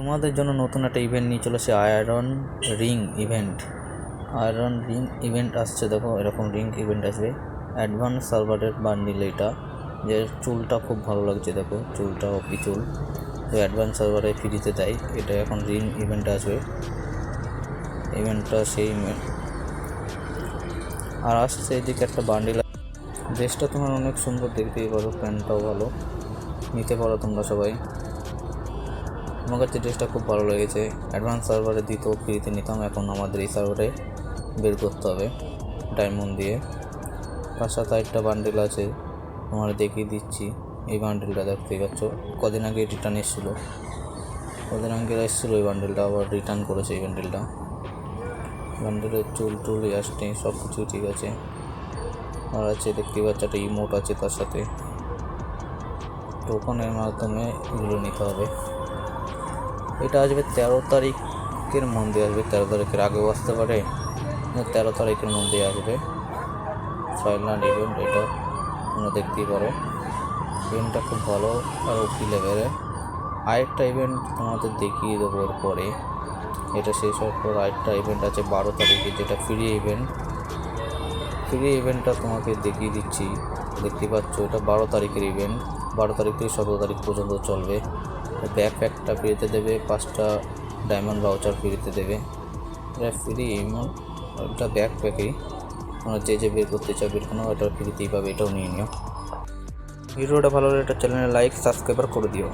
তোমাদের জন্য নতুন একটা ইভেন্ট নিয়ে চলেছে iron ring event. Iron ring event আসছে, দেখো এরকম রিং ইভেন্ট আসবে। অ্যাডভান্স সার্ভারের বান্ডিল এটা, যে চুলটা খুব ভালো লাগছে, দেখো চুলটা অপি চুল, তো অ্যাডভান্স সার্ভারে ফ্রিতে দেয়। এটা এখন রিং ইভেন্ট আসবে, ইভেন্টটা সেই আর আসছে এদিকে একটা বান্ডিল। ড্রেসটা তোমার অনেক সুন্দর, দেখতেই পারো, প্যান্টটাও ভালো, নিতে পারো তোমরা সবাই। আমার কাছে ড্রেসটা খুব ভালো লেগেছে। অ্যাডভান্স সার্ভারে দিত, ফ্রিতে নিতাম, এখন আমাদের এই সার্ভারে বের করতে হবে ডায়মন্ড দিয়ে। তার সাথে একটা বান্ডেল আছে, তোমার দেখিয়ে দিচ্ছি। এই বান্ডেলটা দেখতেই পাচ্ছ, কদিন আগে রিটার্ন এসেছিলো, এই বান্ডেলটা আবার রিটার্ন করেছে। এই বান্ডেলের চুল টুল আসছে, সব কিছুই ঠিক আছে। আর আছে দেখতেই পাচ্ছ একটা ইমোট আছে তার সাথে, টোকনের মাধ্যমে এগুলো নিতে হবে। এটা আসবে 13 তারিখের মধ্যে আসবে, 13 তারিখের আগেও আসতে পারে, 13 তারিখের মধ্যে আসবে ফাইনাল ইভেন্ট। এটা তোমরা দেখতেই পারো, ইভেন্টটা খুব ভালো আর ওপি লেভেলের। আরেকটা ইভেন্ট তোমাদের দেখিয়ে দেবো এর পরে, এটা শেষ হওয়ার পর আরেকটা ইভেন্ট আছে 12 তারিখে, যেটা ফ্রি ইভেন্টটা তোমাকে দেখিয়ে দিচ্ছি। দেখতেই পাচ্ছ, এটা 12 তারিখের ইভেন্ট, 12 তারিখ থেকে 17 তারিখ পর্যন্ত চলবে। ব্যাকপ্যাকটা ফ্রিতে দেবে, 5টা ডায়মন্ড ভাউচার ফ্রিতে দেবে। এটা ফ্রি ইমোট, এটা ব্যাকপ্যাকেই, তোমরা যে বের করতে চাও বের কোনো, এটা ফ্রিতেই পাবে, এটাও নিয়ে নিও। ভিডিওটা ভালো লাগলে এটা চ্যানেলে লাইক সাবস্ক্রাইব করে দিও।